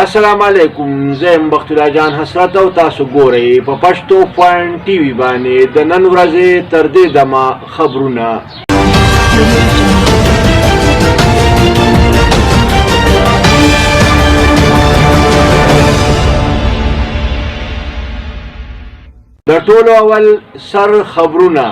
السلام علیکم، زه یم بخت الله جان حسرت او تاسو ګورئ په پښتو پوینټ ټي وي باندې د نن ورځې تر دې دمه خبرونه. د ټولو اول سر خبرونه.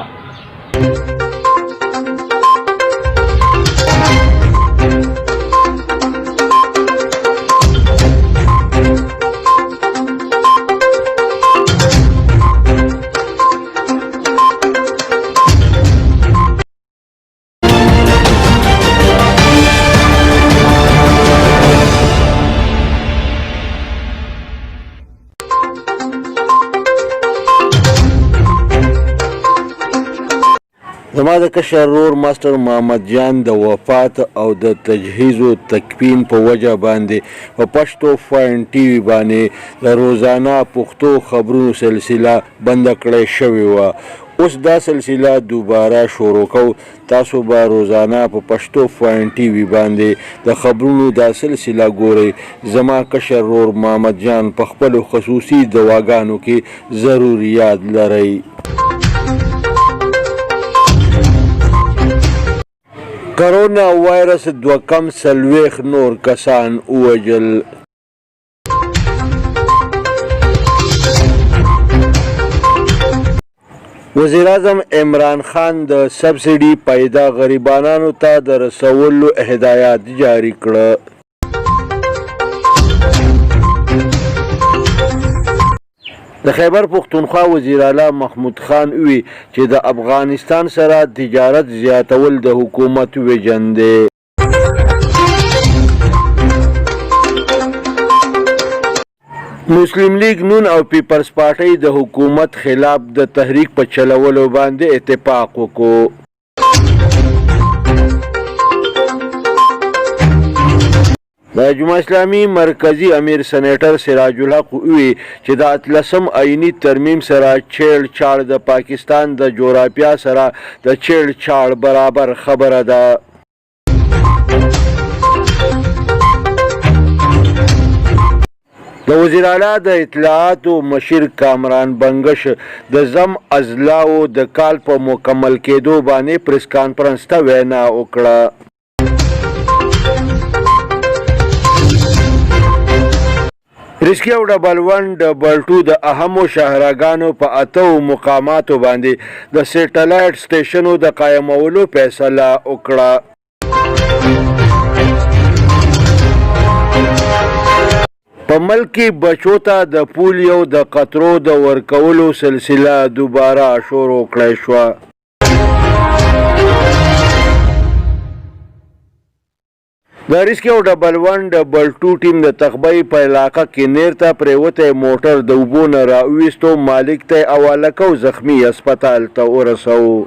زما د کشر ورور ماسټر محمد جان د وفات او د تجهیز او تکفین په وجه باندې په پښتو پوینټ ټي وي باندې د روزانه پښتو خبرونو سلسله بند کړې شوې وه. اوس دا سلسله دوباره شروع کوو. تاسو به روزانه په پښتو پوینټ ټي وي باندې د خبرونو دا سلسله ګورئ. زما کشر ورور محمد جان په خپلو خصوصي دواګانو کې ضروریات لرئ. کرونا وایرس 240 نور کسان ووژل. وزیر اعظم عمران خان د سبسډي پیدا غریبانو ته د رسولو هدایات جاری کړه. د خیبر پښتونخوا وزیر اعلی محمود خان وی چې د افغانستان سره تجارت زیاتول د حکومت ویژن دی. مسلم لیگ نون او پیپلز پارټۍ د حکومت خلاف د تحریک په چلولو باندې اتفاق وکړو. د جمهوریت اسلامي مرکزی امیر سینیټر سراج الحق وی چې د 18 آئینی ترمیم سره چیړ چاړ د پاکستان د جغرافیا سره د چیړ چاړ برابر خبره ده. د وزیر اعلی د اطلاعاتو مشیر کامران بنگش د زم اضلاعو د کال په مکمل کېدو باندې پریس کانفرنس ته وینا وکړه. رسکی او ډبل 1 ډبل 2 د اهمو شهرګانو په 8 مقاماتو باندې د سیټلایټ سټیشنو د قایمولو فیصله وکړه. په ملک کې بچو ته د پولیو د قطرو د ورکولو سلسله دوباره شروع کړای شوه. د رسکی او ډبل 1 ډبل 2 ټیم د تخبۍ په علاقه کې نیرته پریوتی موټر د اوبو نه راویستو، مالک ته یې حواله کو، زخمی هسپتال ته ورسوو.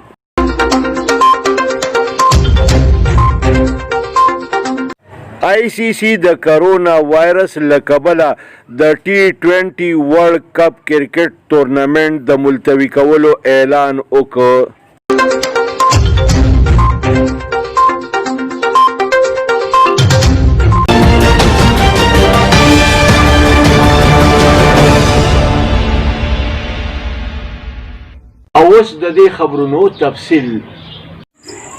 آئی سی سی د کرونا وایرس له کبله د T20 ورلډ کپ کرکټ تورنمنټ د ملتوي کولو اعلان وکړ. اوس د دې خبرونو تفصیل.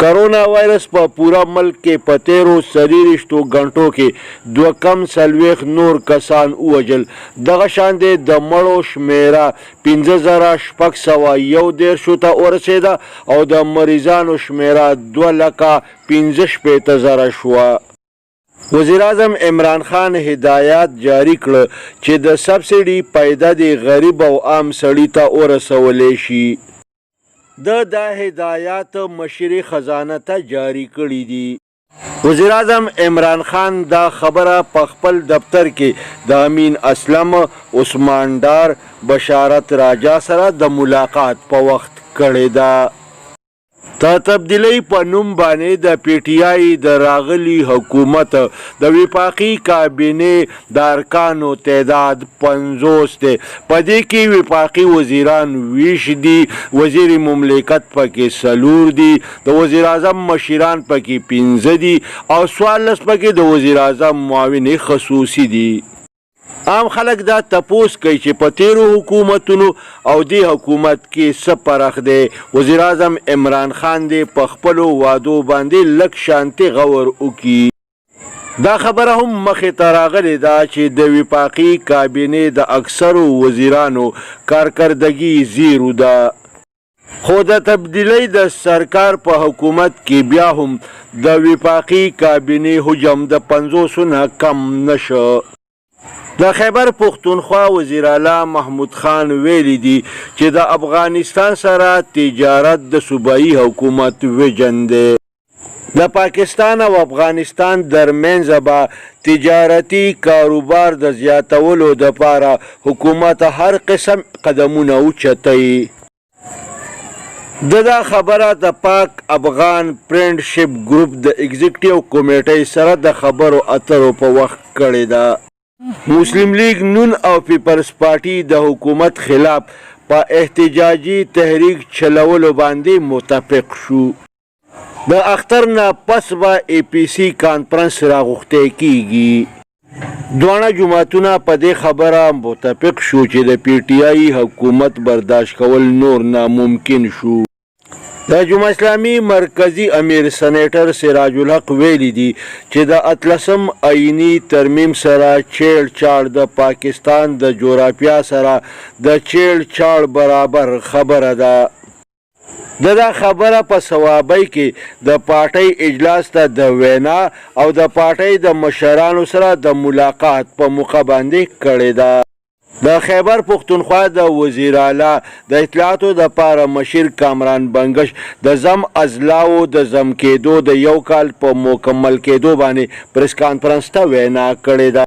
کرونا وایرس په پورا ملک کې په 13 غنټو کې 240 نور کسان ووژل. دغه شاندې د مړو شمیره 56,613 ته ورسېده او د مریضانو شمیره 2,65,000 شوه. وزیر اعظم عمران خان هدایات جاری کړ چې د سبسډي پیدا د غریب او عام سړي ته ورسولی شي. دا هدایات مشیر خزانه ته جاری کړي دي. وزیر اعظم عمران خان دا خبره په خپل دفتر کې د امین اسلم، عثمان ډار، بشارت راجا سره د ملاقات په وخت کړې ده. ته تبدیلی په نوم باندې د پی ټی آی د راغلی حکومت د وفاقي کابینې د ارکانو تعداد 50 دی. په دې کې وفاقي وزیران 20 دي، وزیر مملکت پکې 4 دي، د وزیر اعظم مشیران پکې 15 دي او 14 پکې د وزیر اعظم معاون خصوصي دي. عام خلک دا تپوس کوي چې په تیرو حکومتونو او دې حکومت کې څه فرق دی. وزیر اعظم عمران خان دې په خپلو وعدو باندې لږ شانتې غور وکړي. دا خبره هم مخې ته راغلې ده چې د وفاقي کابینې د اکثرو وزیرانو کارکردګي زیرو ده، خو د تبدیلۍ د سرکار په حکومت کې بیا هم د وفاقي کابینې حجم د 500 نه کم نشه. د خیبر پختونخوا وزیر اعلی محمود خان ویلی دی چې د افغانستان سره تجارت د صوبایي حکومت ویژن دی. د پاکستان او افغانستان ترمنځ به تجارتي کاروبار د زیاتولو دپاره حکومت هر قسم قدمونه اوچتوي. دا خبره د پاک افغان فرینډشپ ګروپ د ایگزیکټیو کمیټۍ سره د خبرو اترو په وخت کړې ده. مسلم لیگ نون او پیپلز پارټي د حکومت خلاف په احتجاجي تحریک چلولو باندې متفق شو. د اختر نه پس به ای پی سی کانفرنس راغوښتی کیږي. دواړه جماعتونه په دې خبره متفق شو چې د پی ټی آی حکومت برداشت کول نور ناممکن شو. د جمهوریت اسلامي مرکزی امیر سینیټر سراج الحق ویلی دی چې د 18م آئینی ترمیم سره چیړ چاړ د پاکستان د جغرافیا سره د چیړ چاړ برابر خبره ده. دا خبره په صوابۍ کې د پارټۍ اجلاس ته د وینا او د پارټۍ د مشرانو سره د ملاقات په موقع باندې کړې ده. د خیبر پختونخوا د وزیر اعلی د اطلاعاتو د پاره مشیر کامران بنگش د زم ازلاو د زم کېدو د یو کال په مکمل کېدو باندې پریس کانفرنس ته وینا کړې ده.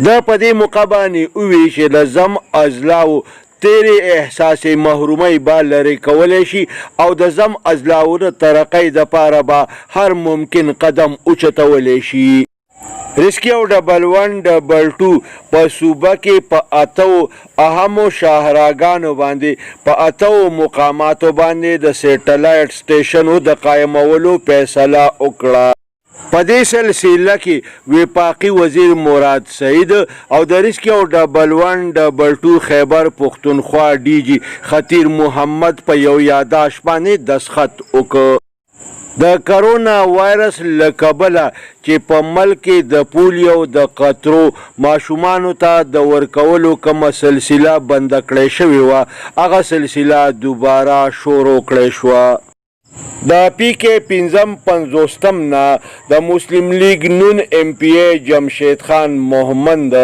د په دې موقع باندې وویل چې د زم ازلاو تیرې احساس محرومۍ به لرې کولی شي او د زم ازلاو د ترقۍ دپاره به هر ممکن قدم اوچتولی شي. ریسکي او ډبل 1 ډبل 2 په صوبه کې په 8 اهمو شاهراګانو باندې په 8 مقاماتو باندې د سیټلایټ سټیشنو د قایمولو فیصله وکړه. په دې سلسله کې وفاقي وزیر مراد سعید او د ریسکي او ډبل 1 ډبل 2 خیبر پختونخوا ډي جي خطیر محمد په یو یادداشت باندې دستخط وکړ. د کرونا وایرس له کبله چې په ملک کې د پولیو د قطرو ماشومانو ته د ورکولو کومه سلسله بنده کړې شوې وه، هغه سلسله دوباره شروع کړې شوه. د پی کې 55 نه د مسلم لیگ نون ایم پی ای جمشید خان محمد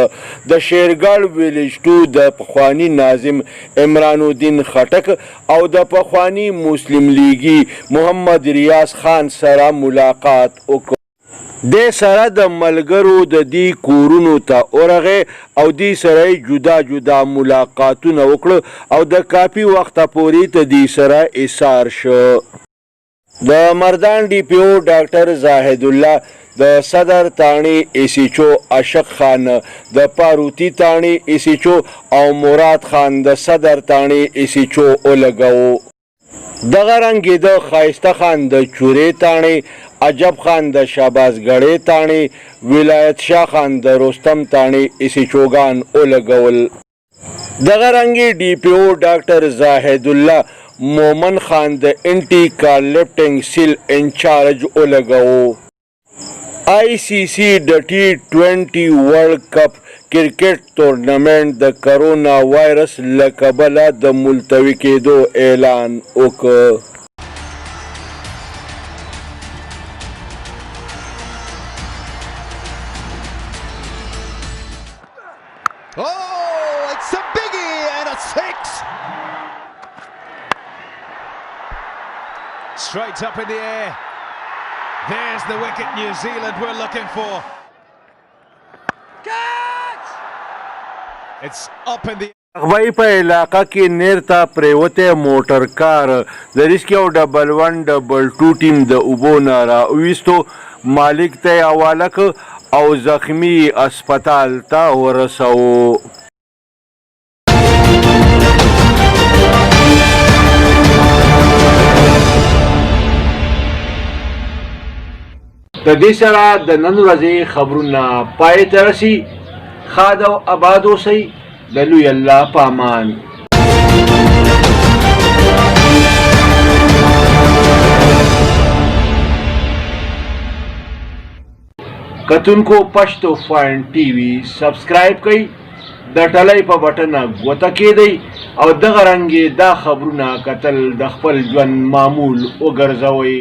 د شیرګل ویلیج 2 د پخوانی ناظم عمران الدین خټک او د پخوانی مسلم لیگی محمد ریاض خان سره ملاقات وکړ. د سره د ملګرو د دې کورونو ته ورغې او دې سره جدا جدا ملاقاتونه وکړه او د کافي وخته پورې ته دې سره ایثار شو. د مردان ډي پی او ډاکټر زاهد الله د صدر تاڼي ایسیچو اشق خان د پاروتی تاڼي ایسیچو او مراد خان د صدر تاڼي ایسیچو ولګاو. دغه رنګې د خایسته خان د چورې تاڼي، عجب خان د شاباسګړې تاڼي، ولایت شاه خان د رستم تاڼي ایسیچوګان ولګول. دغه رنګې ډي پی او ډاکټر زاهد الله مومن خان د انټي کار لفټنګ سیل انچارج ولګاو. آئی سی سی د T20 ورلډ کپ کرکټ تورنمنټ د کرونا وایرس له کبله د ملتوي کېدو اعلان وکړ. Oh, it's a biggie and a 6. Straight up in the air. There's the wicket New Zealand were looking for. Catch! It's up in the اغبای په علاقه کې نیرته پریوته موټر کار د ریسکي او ډبل 1 ډبل 2 ټیم د اوبو نه راویستو، مالک ته حواله کړ او زخمی اسپتال ته ورساوه. د دې سره د نن ورځې خبرونه پای ته رسي. خاد او آباد اوسئ د لوی الله په امان. کتونکو پښتو فاین ټي وي سبسکرایب کړئ، د ټلۍ په بټنه ګوته کېدئ او دغه رنګې دا خبرونه کتل د خپل ژوند معمول وګرځوئ.